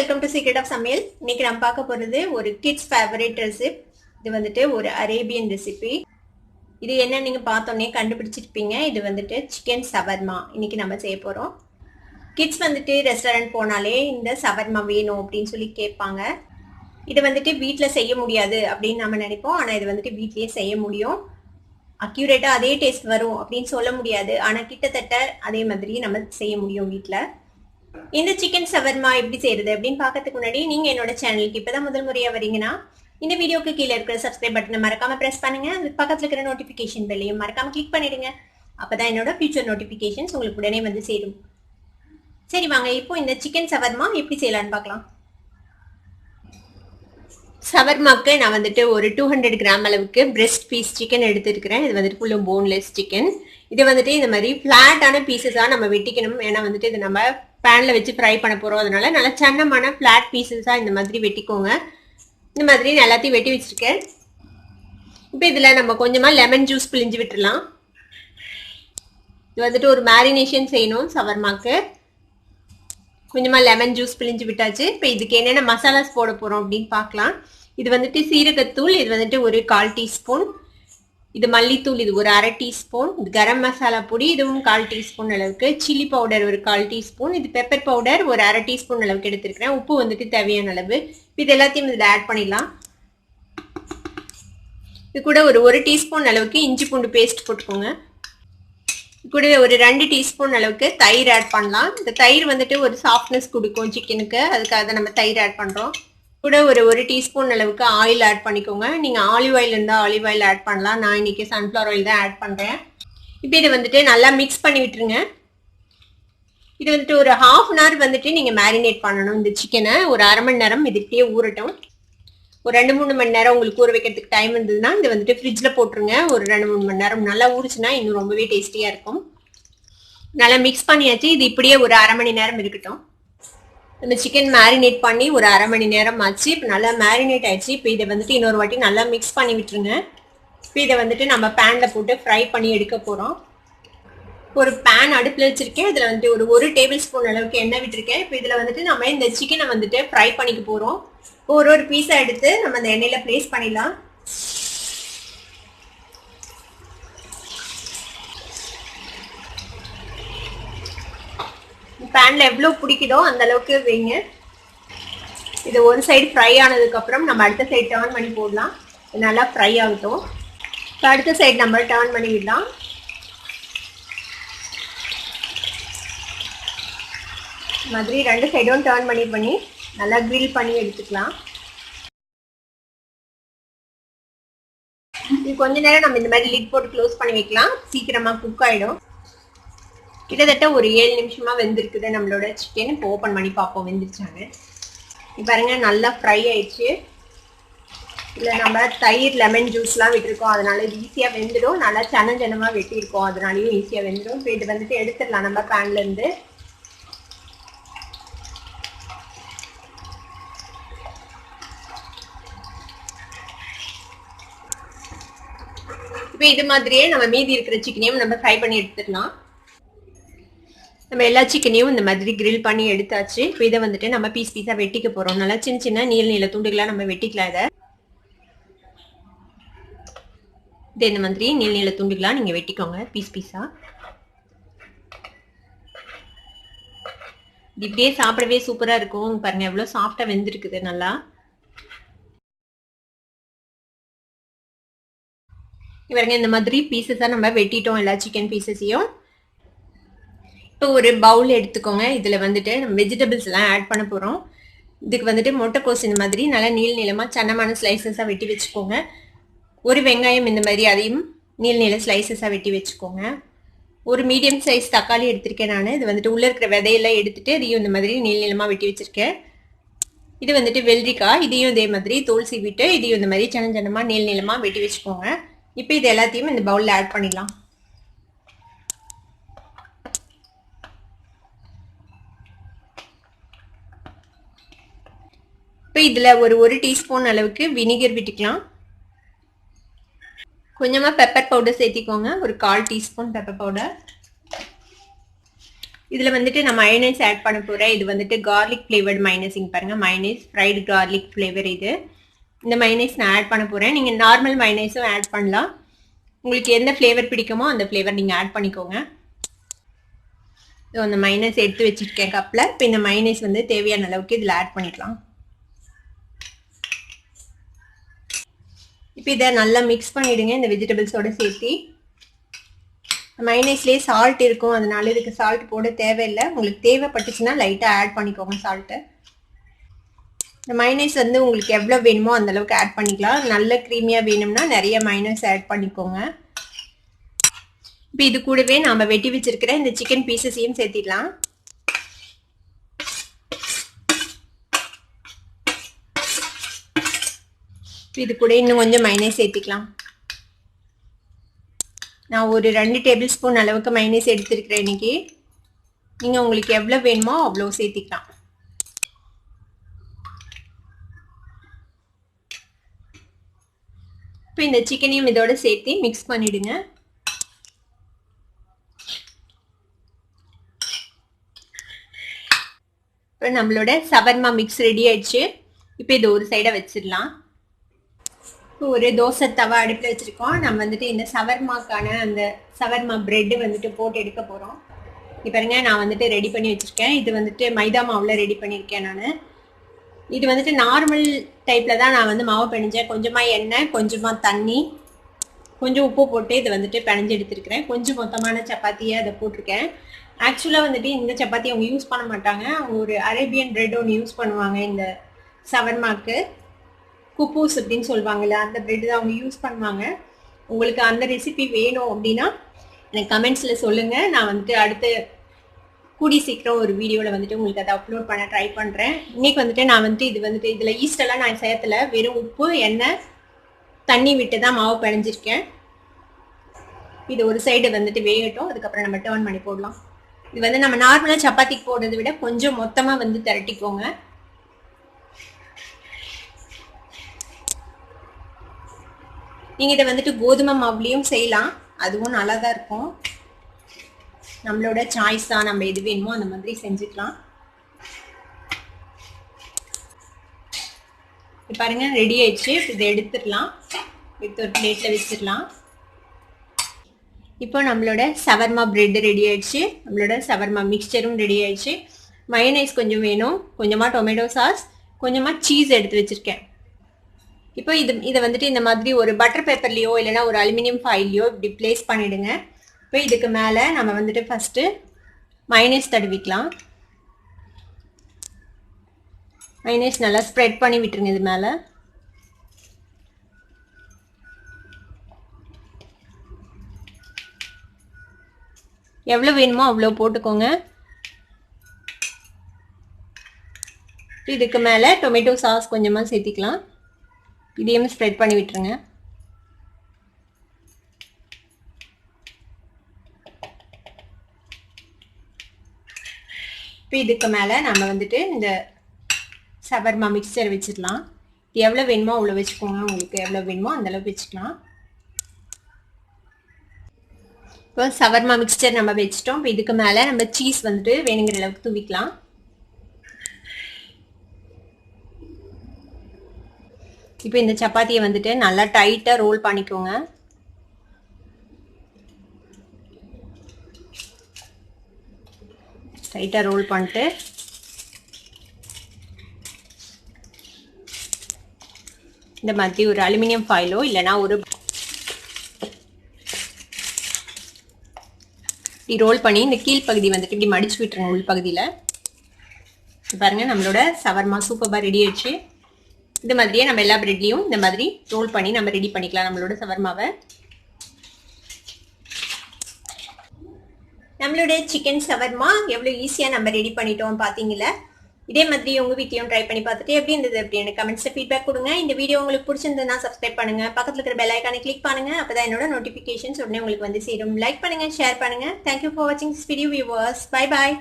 Welcome to secret of சமையல். இன்னைக்கு நம்ம பார்க்க போகிறது ஒரு கிட்ஸ் ஃபேவரட் ரெசிபி. இது வந்துட்டு ஒரு அரேபியன் ரெசிபி. இது என்ன நீங்கள் பார்த்தோன்னே கண்டுபிடிச்சிருப்பீங்க. இது வந்துட்டு சிக்கன் சவர்மா இன்னைக்கு நம்ம செய்ய போகிறோம். கிட்ஸ் வந்துட்டு ரெஸ்டாரண்ட் போனாலே இந்த சவர்மா வேணும் அப்படின்னு சொல்லி கேட்பாங்க. இது வந்துட்டு வீட்டில் செய்ய முடியாது அப்படின்னு நம்ம நினைப்போம். ஆனால் இது வந்துட்டு வீட்லேயே செய்ய முடியும். அக்யூரேட்டாக அதே டேஸ்ட் வரும் அப்படின்னு சொல்ல முடியாது, ஆனால் கிட்டத்தட்ட அதே மாதிரி நம்ம செய்ய முடியும் வீட்டில். இந்த சிக்கன் சவர்மா எப்படி செய்யறது அப்படின்னு பார்க்கறதுக்கு முன்னாடி நீங்க என்னோட சேனலுக்கு இப்பதான் முதல் முறையா வரீங்கன்னா இந்த வீடியோக்கு கீழே இருக்கிற சப்ஸ்கிரைப் பட்டனை மறக்காம பிரஸ் பண்ணுங்க. அதுக்கு பக்கத்துல இருக்கிற நோட்டிபிகேஷன் பெல்லையும் மறக்காம கிளிக் பண்ணிடுங்க. அப்பதான் என்னோட ஃபியூச்சர் நோட்டிபிகேஷன்ஸ் உங்களுக்கு உடனே வந்து சேரும். சரி வாங்க, இப்போ இந்த சிக்கன் சவர்மா எப்படி செய்யலான்னு பார்க்கலாம். சவர்மாக்கு நான் வந்துட்டு ஒரு 200 கிராம் அளவுக்கு பிரெஸ்ட் பீஸ் சிக்கன் எடுத்துருக்கிறேன். இது வந்துட்டு ஃபுல்லும் போன்லெஸ் சிக்கன். இது வந்துட்டு இந்த மாதிரி ஃபிளாட்டான பீசஸாக நம்ம வெட்டிக்கணும். ஏன்னா வந்துட்டு இது நம்ம பேனில் வச்சு ஃப்ரை பண்ண போகிறோம். அதனால நல்லா சன்னமான ஃப்ளாட் பீசஸாக இந்த மாதிரி வெட்டிக்கோங்க. இந்த மாதிரி நான் எல்லாத்தையும் வெட்டி வச்சுருக்கேன். இப்போ இதில் நம்ம கொஞ்சமாக லெமன் ஜூஸ் பிழிஞ்சு விட்டுடலாம். இது வந்துட்டு ஒரு மேரினேஷன் செய்யணும் சவர்மாக்கு. கொஞ்சமாக லெமன் ஜூஸ் பிழிஞ்சு விட்டாச்சு. இப்போ இதுக்கு என்னென்ன மசாலாஸ் போட போகிறோம் அப்படின்னு பார்க்கலாம். இது வந்துட்டு சீரகத்தூள், இது வந்துட்டு ஒரு 1/4 டீஸ்பூன். இது மல்லித்தூள், இது ஒரு 1/2 டீஸ்பூன். இது கரம் மசாலா பொடி, இதுவும் 1/4 டீஸ்பூன் அளவுக்கு. சில்லி பவுடர் ஒரு 1/4 டீஸ்பூன். இது பெப்பர் பவுடர் ஒரு 1/2 டீஸ்பூன் அளவுக்கு எடுத்துருக்கிறேன். உப்பு வந்துட்டு தேவையான அளவு. இது எல்லாத்தையும் இதில் ஆட் பண்ணிடலாம். இது கூட ஒரு 1 டீஸ்பூன் அளவுக்கு இஞ்சி பூண்டு பேஸ்ட் போட்டுக்கோங்க. கூட ஒரு 2 டீஸ்பூன் அளவுக்கு தயிர் ஆட் பண்ணலாம். இந்த தயிர் வந்துட்டு ஒரு சாஃப்ட்னஸ் கொடுக்கும் சிக்கனுக்கு, அதுக்காக நம்ம தயிர் ஆட் பண்ணுறோம். கூட ஒரு 1 டீஸ்பூன் அளவுக்கு ஆயில் ஆட் பண்ணிக்கோங்க. நீங்கள் ஆலிவ் ஆயில் இருந்தால் ஆலிவ் ஆயில் ஆட் பண்ணலாம். நான் இன்னைக்கு சன்ஃப்ளவர் ஆயில் தான் ஆட் பண்ணுறேன். இப்போ இதை வந்துட்டு நல்லா மிக்ஸ் பண்ணி விட்டுருங்க. இது வந்துட்டு ஒரு 1/2 அன் ஹவர் வந்துட்டு நீங்கள் மேரினேட் பண்ணணும் இந்த சிக்கனை. ஒரு 1/2 மணி நேரம் இதுக்கிட்டே ஊறட்டும். ஒரு 2-3 மணி நேரம் உங்களுக்கு ஊற வைக்கிறதுக்கு டைம் இருந்ததுன்னா இது வந்துட்டு ஃப்ரிட்ஜில் போட்டுருங்க. ஒரு 2-3 மணி நேரம் நல்லா ஊறிச்சுன்னா இன்னும் ரொம்பவே டேஸ்டியாக இருக்கும். நல்லா மிக்ஸ் பண்ணியாச்சு. இது இப்படியே ஒரு 1/2 மணி நேரம் இருக்கட்டும். நம்ம சிக்கன் மேரினேட் பண்ணி ஒரு 1/2 மணி நேரம் ஆச்சு. இப்போ நல்லா மேரினேட் ஆயிடுச்சு. இப்போ இதை வந்துட்டு இன்னொரு வாட்டி நல்லா மிக்ஸ் பண்ணி விட்டுருங்க. இப்போ இதை வந்துட்டு நம்ம பேனில் போட்டு ஃப்ரை பண்ணி எடுக்க போகிறோம். ஒரு பேன் அடுப்பில் வச்சுருக்கேன். இதில் வந்துட்டு ஒரு 1 டேபிள் ஸ்பூன் அளவுக்கு எண்ணெய் விட்டுருக்கேன். இப்போ இதில் வந்துட்டு நம்ம இந்த சிக்கனை வந்துட்டு ஃப்ரை பண்ணிக்க போகிறோம். ஒரு பீஸை எடுத்து நம்ம அந்த எண்ணெயில் ப்ளேஸ் பண்ணிடலாம். பேனில் எவ்வளோ பிடிக்குதோ அந்த அளவுக்கு வைங்க. இது ஒரு சைடு ஃப்ரை ஆனதுக்கப்புறம் நம்ம அடுத்த சைடு டர்ன் பண்ணி போடலாம். நல்லா ஃப்ரை ஆகட்டும். இப்போ அடுத்த சைடு நம்ம டர்ன் பண்ணி விடலாம். மாதிரி 2 சைடும் டர்ன் பண்ணி நல்லா கிரில் பண்ணி எடுத்துக்கலாம். இது கொஞ்ச நேரம் நம்ம இந்த மாதிரி லிட் போட்டு க்ளோஸ் பண்ணி வைக்கலாம். சீக்கிரமாக குக் ஆகிடும். கிட்டத்தட்ட ஒரு 7 நிமிஷமா வெந்திருக்குது நம்மளோட சிக்கன். இப்போ ஓப்பன் பண்ணி பார்ப்போம் வெந்துருச்சாங்க. இப்போ பாருங்க நல்லா ஃப்ரை ஆயிடுச்சு. இல்லை நம்ம தயிர் லெமன் ஜூஸ்லாம் விட்டுருக்கோம், அதனால இது ஈஸியாக வெந்துடும். நல்லா சனமாக வெட்டியிருக்கோம், அதனாலையும் ஈஸியாக வெந்துடும். இப்போ இது வந்துட்டு எடுத்துடலாம் நம்ம பேன்லேருந்து. இப்போ இது மாதிரியே நம்ம மீதி இருக்கிற சிக்கனையும் நம்ம ஃப்ரை பண்ணி எடுத்துடலாம். நம்ம எல்லா சிக்கனையும் இந்த மாதிரி கிரில் பண்ணி எடுத்தாச்சு. இப்போ இதை வந்துட்டு நம்ம பீஸாக வெட்டிக்க போகிறோம். நல்லா சின்ன நீள துண்டுகளாக நம்ம வெட்டிக்கலாம். இதை இந்த மாதிரி நீள துண்டுகளாக நீங்கள் வெட்டிக்கோங்க பீஸாக. இது இப்படியே சாப்பிடவே சூப்பராக இருக்கும். பாருங்க எவ்வளோ சாஃப்டாக வெந்திருக்குது நல்லா. பாருங்க இந்த மாதிரி பீஸஸாக நம்ம வெட்டிட்டோம் எல்லா சிக்கன் பீஸஸையும். இப்போ ஒரு பவுல் எடுத்துக்கோங்க. இதில் வந்துட்டு நம்ம வெஜிடபிள்ஸ் எல்லாம் ஆட் பண்ண போகிறோம். இதுக்கு வந்துட்டு முட்டைக்கோஸ் இந்த மாதிரி நல்லா நீளமாக சன்னமான ஸ்லைசஸாக வெட்டி வச்சுக்கோங்க. ஒரு வெங்காயம் இந்த மாதிரி அதையும் நீள ஸ்லைசஸாக வெட்டி வச்சுக்கோங்க. ஒரு மீடியம் சைஸ் தக்காளி எடுத்திருக்கேன் நான். இது வந்துட்டு உள்ளே இருக்கிற விதையெல்லாம் எடுத்துட்டு இதையும் இந்த மாதிரி நீளமாக வெட்டி வச்சுருக்கேன். இது வந்துட்டு வெள்ளரிக்காய், இதையும் இதே மாதிரி தோல் சீவிட்டு இதையும் இந்த மாதிரி சன்னமாக நீளமாக வெட்டி வச்சுக்கோங்க. இப்போ இது எல்லாத்தையும் இந்த பவுலில் ஆட் பண்ணிடலாம். இப்போ இதில் ஒரு டீஸ்பூன் அளவுக்கு வினிகர் விட்டுக்கலாம். கொஞ்சமாக பெப்பர் பவுடர் சேர்த்திக்கோங்க. ஒரு 1/4 டீஸ்பூன் பெப்பர் பவுடர். இதுல வந்துட்டு நான் மைனஸ் ஆட் பண்ண போறேன். இது வந்துட்டு கார்லிக் ஃப்ளேவர்டு மைனஸ். இங்க பாருங்க, மைனஸ் ஃப்ரைடு கார்லிக் ஃப்ளேவர் இது. இந்த மைனஸ் நான் ஆட் பண்ண போறேன். நீங்க நார்மல் மைனஸும் ஆட் பண்ணலாம். உங்களுக்கு எந்த ஃப்ளேவர் பிடிக்குமோ அந்த ஃப்ளேவர் நீங்க ஆட் பண்ணிக்கோங்க. அந்த மைனஸ் எடுத்து வச்சிருக்கேன் கப்ல. இப்போ இந்த மைனஸ் வந்து தேவையான அளவுக்கு இதுல ஆட் பண்ணிக்கலாம். இப்போ இதை நல்லா மிக்ஸ் பண்ணிடுங்க இந்த வெஜிடபிள்ஸோட சேர்த்து. மைனஸ்லேயே சால்ட் இருக்கும், அதனால இதுக்கு சால்ட் போட தேவையில்லை. உங்களுக்கு தேவைப்பட்டுச்சுன்னா லைட்டாக ஆட் பண்ணிக்கோங்க சால்ட்டு. இந்த மைனஸ் வந்து உங்களுக்கு எவ்வளோ வேணுமோ அந்த அளவுக்கு ஆட் பண்ணிக்கலாம். நல்ல க்ரீமியாக வேணும்னா நிறைய மைனஸ் ஆட் பண்ணிக்கோங்க. இப்போ இது கூடவே நாம் வெட்டி வச்சிருக்கிற இந்த சிக்கன் பீசஸையும் சேர்த்திடலாம். இது கூட இன்னும் கொஞ்சம் மைனஸ் சேர்த்திக்கலாம். நான் ஒரு 2 டேபிள் ஸ்பூன் அளவுக்கு மைனஸ் எடுத்துருக்கிறேன் இன்னைக்கு. நீங்கள் உங்களுக்கு எவ்வளோ வேணுமோ அவ்வளோ சேர்த்திக்கலாம். இப்போ இந்த சிக்கனையும் இதோட சேர்த்து மிக்ஸ் பண்ணிடுங்க. இப்போ நம்மளோட சவர்மா மிக்ஸ் ரெடி ஆயிடுச்சு. இப்போ இது ஒரு சைடை வச்சிடலாம். இப்போ ஒரு தோசை தவா அடுப்பில் வச்சுருக்கோம். நம்ம வந்துட்டு இந்த சவர்மாக்கான அந்த சவர்மா ப்ரெட்டு வந்துட்டு போட்டு எடுக்க போகிறோம். இப்போ பாருங்க, நான் வந்துட்டு ரெடி பண்ணி வச்சுருக்கேன். இது வந்துட்டு மைதா மாவில் ரெடி பண்ணியிருக்கேன் நான். இது வந்துட்டு நார்மல் டைப்பில் தான் நான் வந்து மாவு பிணைஞ்சேன். கொஞ்சமாக எண்ணெய், கொஞ்சமாக தண்ணி, கொஞ்சம் உப்பு போட்டு இதை வந்துட்டு பிணைஞ்சு எடுத்துருக்கிறேன். கொஞ்சம் மொத்தமான சப்பாத்தியை அதை போட்டிருக்கேன். ஆக்சுவலாக வந்துட்டு இந்த சப்பாத்தி அவங்க யூஸ் பண்ண மாட்டாங்க. அவங்க ஒரு அரேபியன் ப்ரெட் ஒன்று யூஸ் பண்ணுவாங்க இந்த சவர்மாக்கு. குப்பூஸ் அப்படின்னு சொல்லுவாங்கல்ல, அந்த ப்ரெட் தான் அவங்க யூஸ் பண்ணுவாங்க. உங்களுக்கு அந்த ரெசிபி வேணும் அப்படின்னா எனக்கு கமெண்ட்ஸில் சொல்லுங்கள். நான் வந்துட்டு அடுத்து கூடி சீக்கிரம் ஒரு வீடியோவில் வந்துட்டு உங்களுக்கு அதை அப்லோட் பண்ண ட்ரை பண்ணுறேன். இன்றைக்கி வந்துட்டு நான் வந்துட்டு இது வந்துட்டு இதில் ஈஸ்டெல்லாம் நான் சேர்த்துல, வெறும் உப்பு, எண்ணெய், தண்ணி விட்டு தான் மாவு பிணைஞ்சிருக்கேன். இது ஒரு சைடு வந்துட்டு வேகட்டும், அதுக்கப்புறம் நம்ம டர்ன் பண்ணி போடலாம். இது வந்து நம்ம நார்மலாக சப்பாத்திக்கு போடுறதை விட கொஞ்சம் மொத்தமாக வந்து திரட்டிக்கோங்க. நீங்கள் இதை வந்துட்டு கோதுமை மாவுலேயும் செய்யலாம், அதுவும் நல்லா தான் இருக்கும். நம்மளோட சாய்ஸ் தான், நம்ம எது வேணுமோ அந்த மாதிரி செஞ்சுக்கலாம். இப்போ பாருங்க ரெடி ஆயிடுச்சு. இதை எடுத்துடலாம், எடுத்து ஒரு பிளேட்டில் வச்சிடலாம். இப்போ நம்மளோட சவர்மா பிரெட் ரெடி ஆயிடுச்சு. நம்மளோட சவர்மா மிக்சரும் ரெடி ஆயிடுச்சு. மயோனைஸ் கொஞ்சம் வேணும், கொஞ்சமாக டொமேட்டோ சாஸ், கொஞ்சமாக சீஸ் எடுத்து வச்சுருக்கேன். இப்போ இதை வந்துட்டு இந்த மாதிரி ஒரு பட்டர் பேப்பர்லேயோ இல்லைனா ஒரு அலுமினியம் ஃபாயிலையோ இப்படி பிளேஸ் பண்ணிவிடுங்க. இப்போ இதுக்கு மேலே நம்ம வந்துட்டு ஃபஸ்ட்டு மயோனைஸ் தடவிக்கலாம். மயோனைஸ் நல்லா ஸ்ப்ரெட் பண்ணி விட்டுருங்க இது மேலே. எவ்வளோ வேணுமோ அவ்வளோ போட்டுக்கோங்க. இதுக்கு மேலே டொமேட்டோ சாஸ் கொஞ்சமாக சேர்த்திக்கலாம். இதையும் ஸ்ப்ரெட் பண்ணி விட்டுருங்க. இப்போ இதுக்கு மேலே நம்ம வந்துட்டு இந்த சவர்மா மிக்சர் வச்சிடலாம். எவ்வளோ வேணுமோ அவ்வளோ வச்சுக்கோங்க, உங்களுக்கு எவ்வளோ வேணுமோ அந்தளவு வச்சுக்கலாம். இப்போ சவர்மா மிக்சர் நம்ம வச்சிட்டோம். இப்போ இதுக்கு மேலே நம்ம சீஸ் வந்துட்டு வேணுங்கிற அளவுக்கு தூவிக்கலாம். இப்போ இந்த சப்பாத்தியை வந்துட்டு நல்லா டைட்டாக ரோல் பண்ணிக்கோங்க. டைட்டாக ரோல் பண்ணிட்டு இந்த மாதிரி ஒரு அலுமினியம் ஃபாயிலோ இல்லைனா ஒரு இப்படி ரோல் பண்ணி இந்த கீழ்ப்பகுதி வந்துட்டு இப்படி மடிச்சு விட்டுருங்க உள் பகுதியில். பாருங்கள், நம்மளோட சவர்மா சூப்பராக ரெடி ஆயிடுச்சு. இந்த மாதிரியே நம்ம எல்லா பிரெட்லையும் இந்த மாதிரி ரோல் பண்ணி நம்ம ரெடி பண்ணிக்கலாம் நம்மளோட சவர்மாவை. நம்மளோட சிக்கன் சவர்மா எவ்வளோ ஈஸியாக நம்ம ரெடி பண்ணிட்டோம் பார்த்தீங்களா? இதே மாதிரி உங்கள் வீட்டையும் ட்ரை பண்ணி பார்த்துட்டு எப்படி இருந்தது அப்படின்னு கமெண்ட்ஸில் ஃபீட்பேக் கொடுங்க. இந்த வீடியோ உங்களுக்கு பிடிச்சிருந்ததுன்னா சப்ஸ்கிரைப் பண்ணுங்கள், பக்கத்தில் இருக்கிற பெல் ஐக்கானை கிளிக் பண்ணுங்கள். அப்போ தான் என்னோட நோட்டிஃபிகேஷன்ஸ் உடனே உங்களுக்கு வந்து சேரும். லைக் பண்ணுங்கள், ஷேர் பண்ணுங்கள். தேங்க்யூ ஃபார் வாட்சிங் this video viewers. Bye bye.